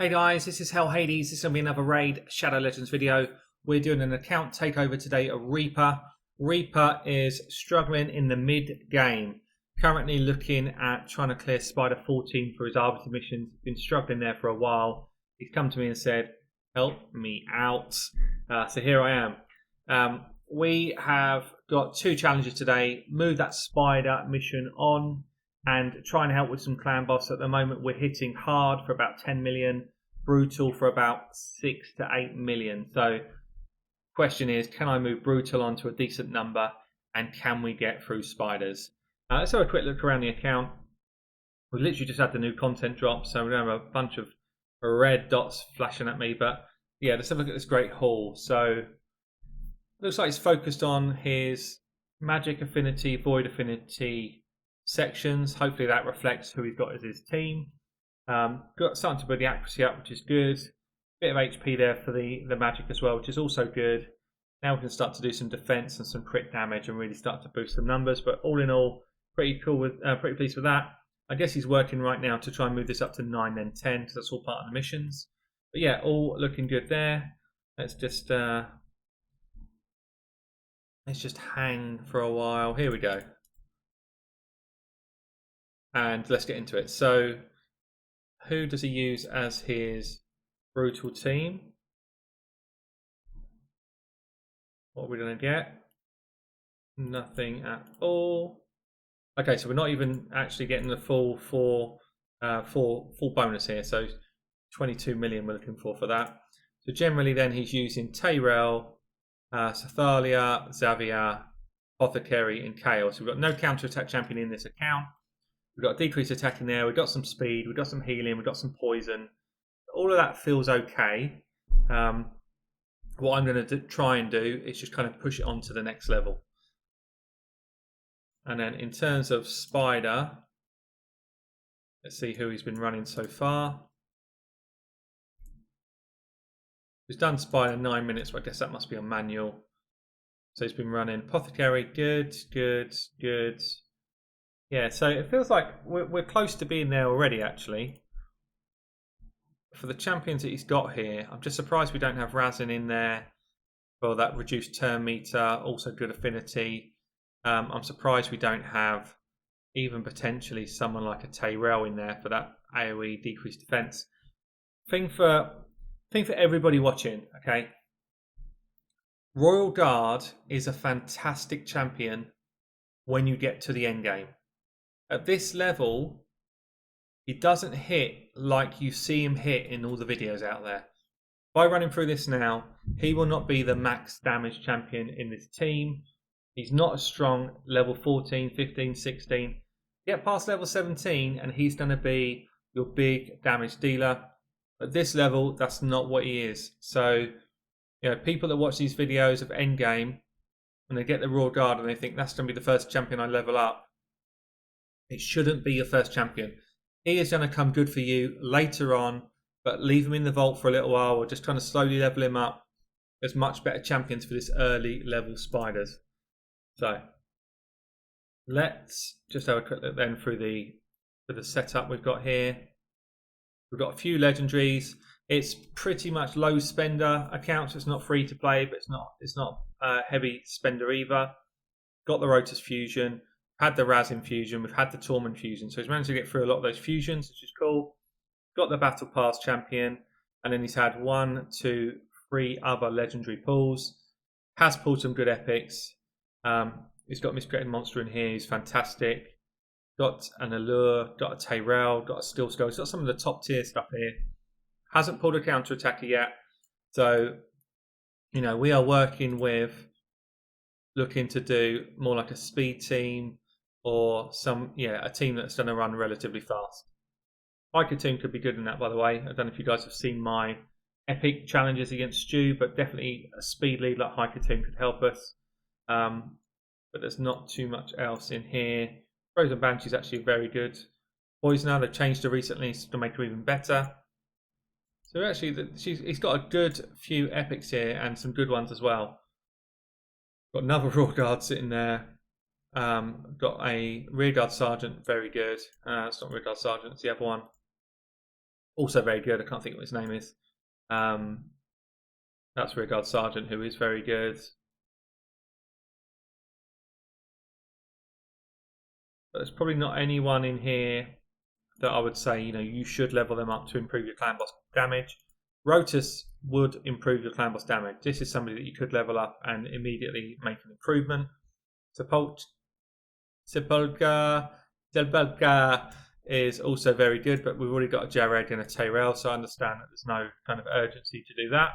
Hey guys, this is Hell Hades. This is going to be another Raid Shadow Legends video. We're doing an account takeover today of Reaper. Reaper is struggling in the mid-game. Currently looking at trying to clear Spider 14 for his Arbiter missions. Been struggling there for a while. He's come to me and said, help me out. So here I am. We have got two challenges today. Move that Spider mission on and try and help with some clan boss. At the moment we're hitting hard for about 10 million, brutal for about 6 to 8 million. So question is, can I move brutal onto a decent number and can we get through spiders? Let's have a quick look around the account. We've literally just had the new content drop, so we don't have a bunch of red dots flashing at me, but yeah, let's have a look at this great haul. So looks like he's focused on his magic affinity, void affinity sections. Hopefully that reflects who he's got as his team. Got starting to build the accuracy up, which is good. Bit of HP there for the magic as well, which is also good. Now we can start to do some defense and some crit damage and really start to boost some numbers. But all in all, pretty cool with pretty pleased with that. I guess he's working right now to try and move this up to 9 then 10 because that's all part of the missions. But yeah, all looking good there. Let's just hang for a while. Here we go. And let's get into it. So who does he use as his brutal team? What are we going to get? Nothing at all. Okay, so we're not even actually getting the full bonus here. So 22 million we're looking for that. So generally then he's using Tyrell, Sathalia, Xavier, Apothecary and Chaos. So we've got no counter-attack champion in this account. We've got a decreased attack in there, we've got some speed, we've got some healing, we've got some poison. All of that feels okay. What I'm going to try and do is just kind of push it on to the next level. And then in terms of Spider, let's see who he's been running so far. He's done Spider 9 minutes, but I guess that must be on manual. So he's been running Apothecary, good. Yeah, so it feels like we're close to being there already, actually. For the champions that he's got here, I'm just surprised we don't have Razin in there for that reduced turn meter, also good affinity. I'm surprised we don't have even potentially someone like a Tyrell in there for that AoE decreased defense. Thing for everybody watching, okay? Royal Guard is a fantastic champion when you get to the end game. At this level, he doesn't hit like you see him hit in all the videos out there. By running through this now, he will not be the max damage champion in this team. He's not as strong level 14, 15, 16. Get past level 17 and he's going to be your big damage dealer. At this level, that's not what he is. So, you know, people that watch these videos of endgame, when they get the Royal Guard and they think that's going to be the first champion I level up, it shouldn't be your first champion. He is going to come good for you later on, but leave him in the vault for a little while or just kind of slowly level him up. There's much better champions for this early level spiders. So let's just have a quick look then through the setup we've got here. We've got a few legendaries. It's pretty much low spender account, so it's not free to play, but it's not heavy spender either. Got the Rotus Fusion. Had the Razin Fusion, we've had the Torment Fusion, so he's managed to get through a lot of those fusions, which is cool. Got the Battle Pass champion, and then he's had 1, 2, 3 other legendary pulls. Has pulled some good epics. He's got Miscreated Monster in here, he's fantastic. Got an Allure, got a Tyrell, got a Steel Skull. He's got some of the top tier stuff here. Hasn't pulled a counter attacker yet, so you know we are working with looking to do more like a speed team. Or a team that's going to run relatively fast. Hiker team could be good in that, by the way. I don't know if you guys have seen my epic challenges against Stu, but definitely a speed lead like Hiker team could help us. But there's not too much else in here. Frozen Banshee is actually very good. Poisoner, they've changed her recently to make her even better. So actually, he's got a good few epics here and some good ones as well. Got another Royal Guard sitting there. Got a Rearguard Sergeant, very good. It's not Rearguard Sergeant, it's the other one. Also very good. I can't think what his name is. That's Rearguard Sergeant, who is very good. But there's probably not anyone in here that I would say, you should level them up to improve your clan boss damage. Rotus would improve your clan boss damage. This is somebody that you could level up and immediately make an improvement. Sepulga is also very good, but we've already got a Jareg and a Tyrell, so I understand that there's no kind of urgency to do that.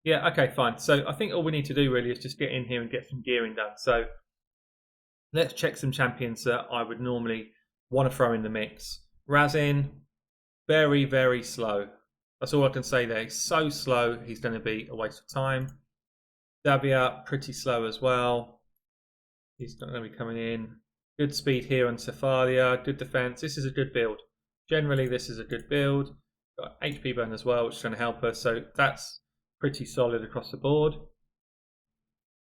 Yeah, okay, fine. So I think all we need to do really is just get in here and get some gearing done. So let's check some champions that I would normally want to throw in the mix. Razin, very, very slow. That's all I can say there. He's so slow, he's going to be a waste of time. Davia, pretty slow as well. He's not going to be coming in. Good speed here on Cephalia, good defense. This is a good build. Generally, this is a good build. Got HP burn as well, which is going to help us. So that's pretty solid across the board.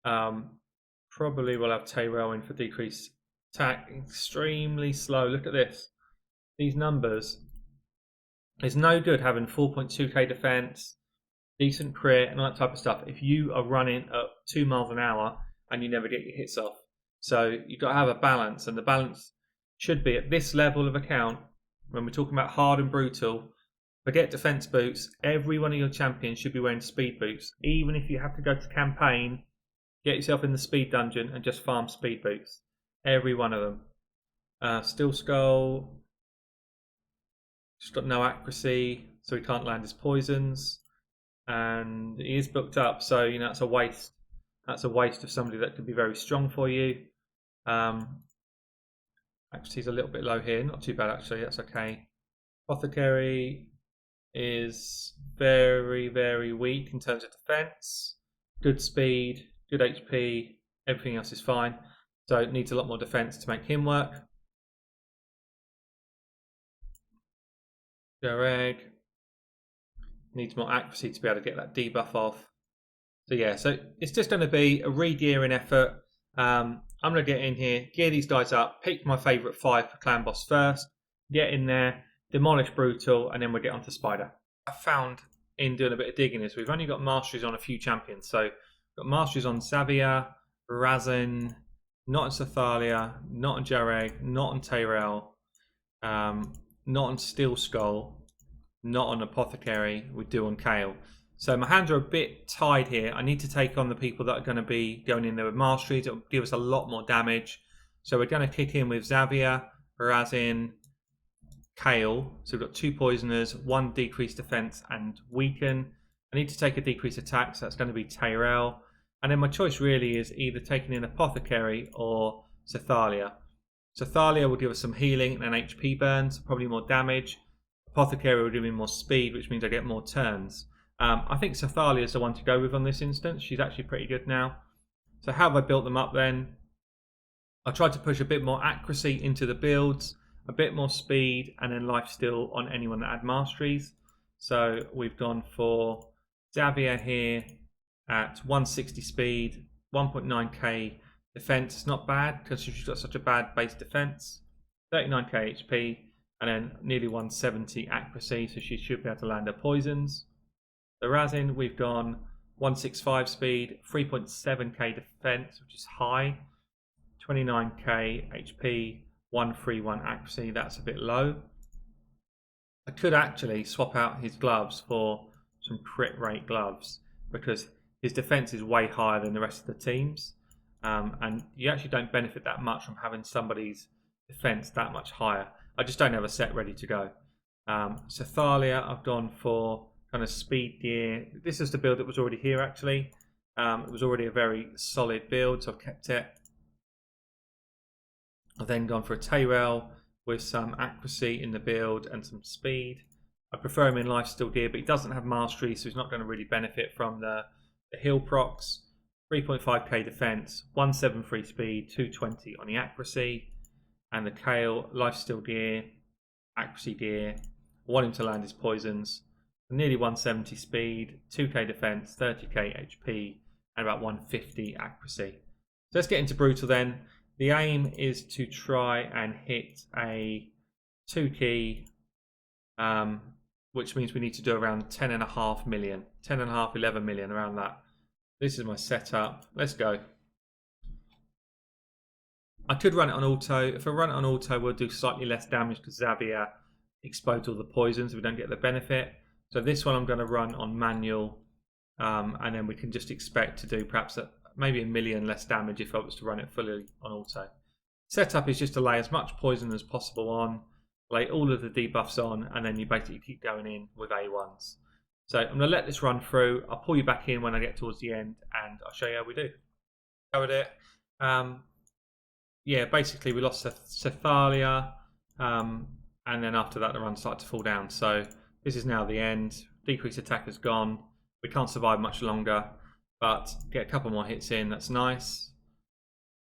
Probably we'll have Tyrell in for decreased attack. Extremely slow. Look at this. These numbers. It's no good having 4.2k defense, decent crit, and all that type of stuff if you are running at 2 miles an hour and you never get your hits off. So you've got to have a balance, and the balance should be at this level of account. When we're talking about hard and brutal, forget defense boots. Every one of your champions should be wearing speed boots. Even if you have to go to campaign, get yourself in the speed dungeon and just farm speed boots. Every one of them. Steel Skull, just got no accuracy, so he can't land his poisons. And he is booked up, so that's a waste. That's a waste of somebody that could be very strong for you. Actually, he's a little bit low here. Not too bad, actually. That's okay. Apothecary is very, very weak in terms of defense. Good speed, good HP. Everything else is fine. So it needs a lot more defense to make him work. Jareg needs more accuracy to be able to get that debuff off. So yeah, so it's just going to be a re-gearing effort. I'm going to get in here, gear these guys up, pick my favourite 5 for clan boss first, get in there, demolish brutal, and then we'll get onto spider. I found in doing a bit of digging is we've only got masteries on a few champions. So we've got masteries on Xavier, Razin, not on Cephalia, not on Jareg, not on Tyrell, not on Steel Skull, not on Apothecary. We do on Kale. So my hands are a bit tied here. I need to take on the people that are going to be going in there with masteries. It'll give us a lot more damage. So we're going to kick in with Xavier, Razin, Kale. So we've got 2 poisoners, 1 decreased defense and weaken. I need to take a decreased attack, so that's going to be Tyrell. And then my choice really is either taking in Apothecary or Cephalia. Cephalia will give us some healing and HP burns, probably more damage. Apothecary will give me more speed, which means I get more turns. I think Cephalia is the one to go with on this instance. She's actually pretty good now. So how have I built them up then? I tried to push a bit more accuracy into the builds, a bit more speed, and then lifesteal on anyone that had masteries. So we've gone for Xavier here at 160 speed, 1.9k defense. It's not bad because she's got such a bad base defense. 39k HP, and then nearly 170 accuracy, so she should be able to land her poisons. The Razin, we've gone 165 speed, 3.7k defense, which is high, 29k HP, 131 accuracy, that's a bit low. I could actually swap out his gloves for some crit rate gloves because his defense is way higher than the rest of the teams, and you actually don't benefit that much from having somebody's defense that much higher. I just don't have a set ready to go. Cephalia, I've gone for kind of speed gear. This is the build that was already here actually. It was already a very solid build, so I've kept it. I've then gone for a Tyrell with some accuracy in the build and some speed. I prefer him in lifesteal gear, but he doesn't have mastery, so he's not going to really benefit from the heal procs. 3.5k defense, 173 speed, 220 on the accuracy. And the Kale, lifesteal gear, accuracy gear. I want him to land his poisons. Nearly 170 speed, 2k defense, 30k HP, and about 150 accuracy. So let's get into brutal then. The aim is to try and hit a 2-key which means we need to do around 10.5 million, 10.5, 11 million, around that. This is my setup. Let's go. I could run it on auto. If I run it on auto, we'll do slightly less damage because Xavier explodes all the poisons. We don't get the benefit. So this one I'm going to run on manual, and then we can just expect to do perhaps maybe 1 million less damage if I was to run it fully on auto. Setup is just to lay as much poison as possible on, lay all of the debuffs on, and then you basically keep going in with A1s. So I'm going to let this run through. I'll pull you back in when I get towards the end, and I'll show you how we do. Covered it. Yeah, basically we lost Cephalia, and then after that the run started to fall down. So this is now the end. Decreased attack is gone. We can't survive much longer, but get a couple more hits in. That's nice.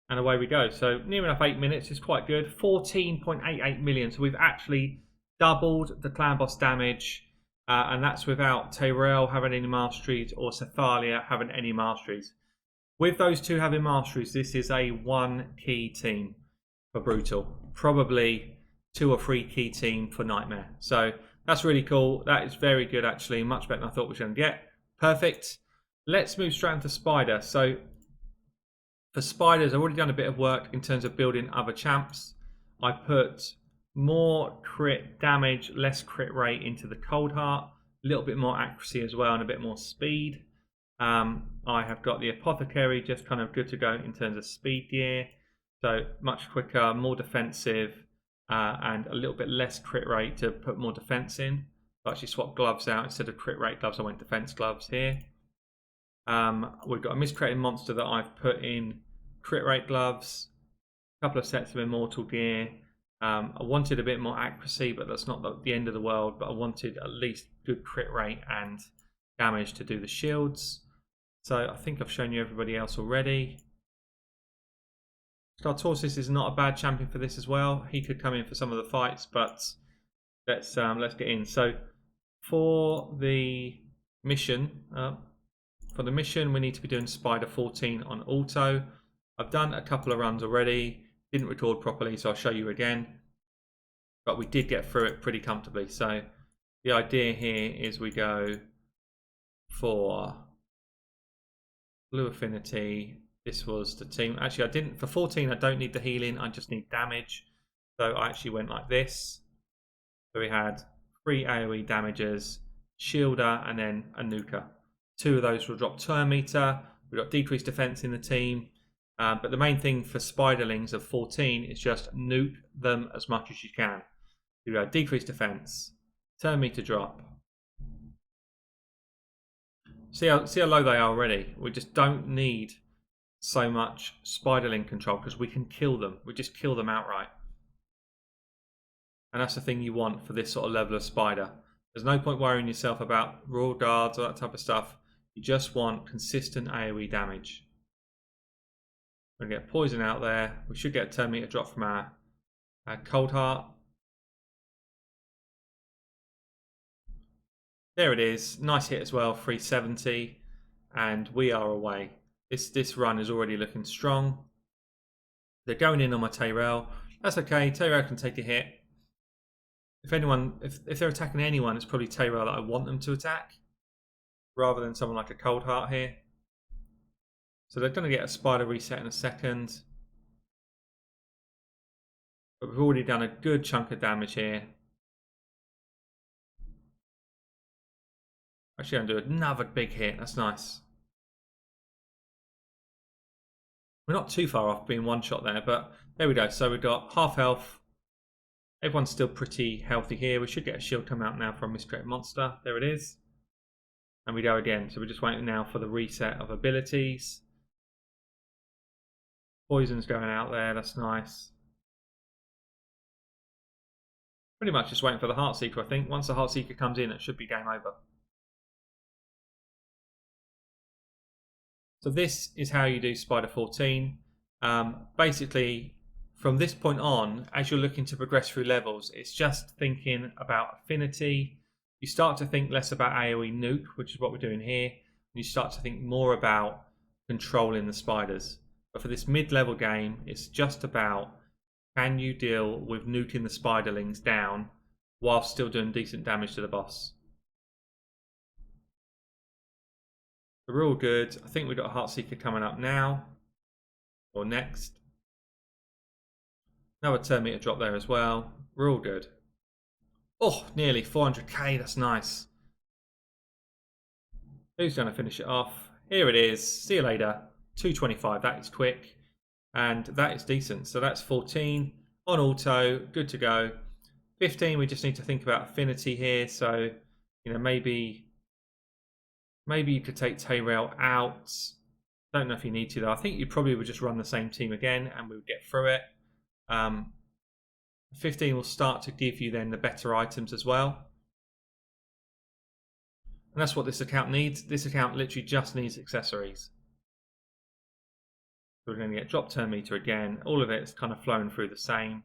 And away we go. So near enough 8 minutes is quite good. 14.88 million. So we've actually doubled the clan boss damage. And that's without Tyrell having any masteries or Cephalia having any masteries. With those two having masteries, this is a 1 key team for Brutal. Probably 2 or 3 key team for Nightmare. So that's really cool. That is very good actually. Much better than I thought we were going to get. Perfect. Let's move straight into Spider. So for Spiders, I've already done a bit of work in terms of building other champs. I put more crit damage, less crit rate into the Cold Heart, a little bit more accuracy as well, and a bit more speed. I have got the Apothecary just kind of good to go in terms of speed gear. So much quicker, more defensive, and a little bit less crit rate to put more defense in. I actually swapped gloves out. Instead of crit rate gloves, I went defense gloves here. We've got a miscreated monster that I've put in crit rate gloves, a couple of sets of immortal gear. I wanted a bit more accuracy, but that's not the end of the world. But I wanted at least good crit rate and damage to do the shields. So I think I've shown you everybody else already. Startorsis is not a bad champion for this as well. He could come in for some of the fights, but let's get in. So for the mission, we need to be doing Spider 14 on auto. I've done a couple of runs already. Didn't record properly, so I'll show you again. But we did get through it pretty comfortably. So the idea here is we go for Blue Affinity. This was the team. Actually, for 14, I don't need the healing. I just need damage. So I actually went like this. So we had 3 AoE damages, Shielder, and then a Nuker. 2 of those will drop turn meter. We've got decreased defense in the team. But the main thing for Spiderlings of 14 is just nuke them as much as you can. You got decreased defense, turn meter drop. See how low they are already. We just don't need so much Spiderling control because we can kill them. We just kill them outright. And that's the thing you want for this sort of level of Spider. There's no point worrying yourself about Royal Guards or that type of stuff. You just want consistent AoE damage. We're going to get poison out there. We should get a turn meter drop from our Cold Heart. There it is. Nice hit as well, 370. And we are away. This run is already looking strong. They're going in on my Tyrell. That's okay. Tyrell can take a hit. If they're attacking anyone, it's probably Tyrell that I want them to attack, rather than someone like a Cold Heart here. So they're going to get a Spider reset in a second. But we've already done a good chunk of damage here. Actually, I'm going to do another big hit. That's nice. We're not too far off being one shot there, but there we go. So we've got half health. Everyone's still pretty healthy here. We should get a shield come out now from Miscreated Monster. There it is. And we go again. So we're just waiting now for the reset of abilities. Poison's going out there. That's nice. Pretty much just waiting for the Heartseeker, I think. Once the Heartseeker comes in, it should be game over. So this is how you do Spider 14. Basically, from this point on, as you're looking to progress through levels, it's just thinking about affinity. You start to think less about AoE nuke, which is what we're doing here. You start to think more about controlling the spiders. But for this mid-level game, it's just about, can you deal with nuking the spiderlings down whilst still doing decent damage to the boss. We're all good. I think we've got a Heartseeker coming up now. Or next. Another turn meter drop there as well. We're all good. Oh, nearly 400k. That's nice. Who's going to finish it off? Here it is. See you later. 225. That is quick. And that is decent. So that's 14 on auto. Good to go. 15, we just need to think about affinity here. So, you know, maybe you could take Tayrail out. Don't know if you need to though. I think you probably would just run the same team again and we would get through it. 15 will start to give you then the better items as well. And that's what this account needs. This account literally just needs accessories. So we're going to get drop turn meter again. All of it's kind of flowing through the same.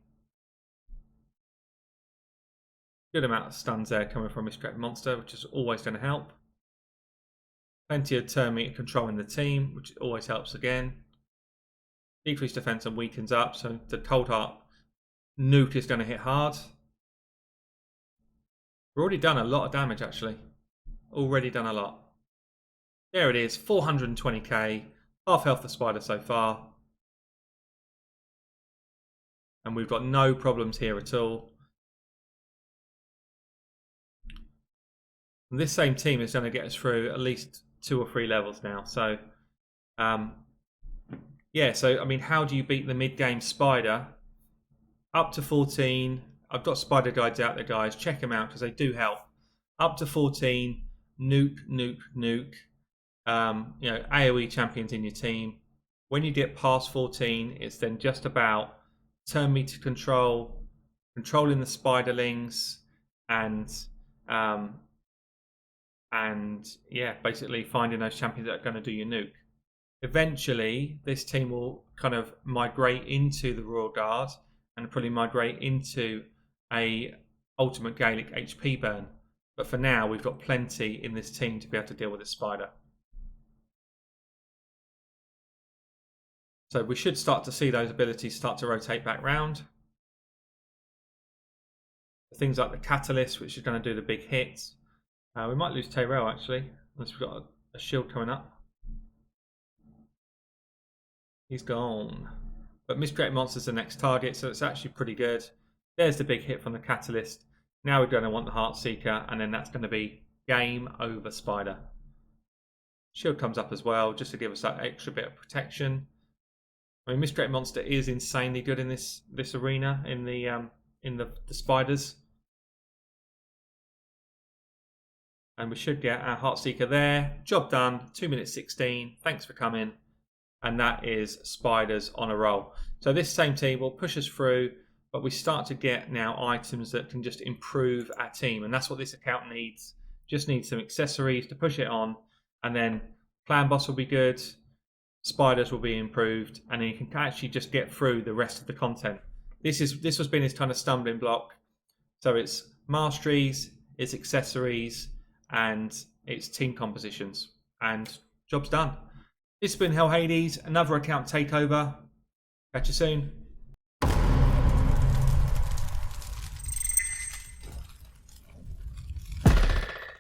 Good amount of stuns there coming from Misdirect Monster, which is always going to help. Plenty of turn meter controlling the team, which always helps again. Decreased defense and weakens up, so the Cold Heart nuke is going to hit hard. We've already done a lot of damage actually. Already done a lot. There it is, 420k. Half health the spider so far. And we've got no problems here at all. And this same team is going to get us through at least 2 or 3 levels now. So, yeah, so, I mean, how do you beat the mid-game spider? Up to 14. I've got spider guides out there, guys. Check them out because they do help. Up to 14. Nuke, nuke, nuke. You know, AoE champions in your team. When you get past 14, it's then just about turn meter control, controlling the spiderlings, and yeah, basically finding those champions that are going to do your nuke. Eventually, this team will kind of migrate into the Royal Guard and probably migrate into a ultimate Gaelic HP burn. But for now, we've got plenty in this team to be able to deal with this spider. So we should start to see those abilities start to rotate back round. Things like the Catalyst, which is going to do the big hits. We might lose Tyrell actually, unless we've got a shield coming up. He's gone. But Misdirect Monster's the next target, so it's actually pretty good. There's the big hit from the Catalyst. Now we're going to want the Heartseeker, and then that's going to be game over spider. Shield comes up as well, just to give us that extra bit of protection. I mean, Misdirect Monster is insanely good in this arena, in the spiders. And we should get our Heartseeker there. Job done. 2 minutes 16. Thanks for coming. And that is spiders on a roll. So this same team will push us through, but we start to get now items that can just improve our team. And that's what this account needs. Just needs some accessories to push it on. And then Clan Boss will be good. Spiders will be improved. And then you can actually just get through the rest of the content. This has been his kind of stumbling block. So it's masteries, it's accessories, and it's team compositions. And job's done. This has been Hell Hades, another account takeover. Catch you soon.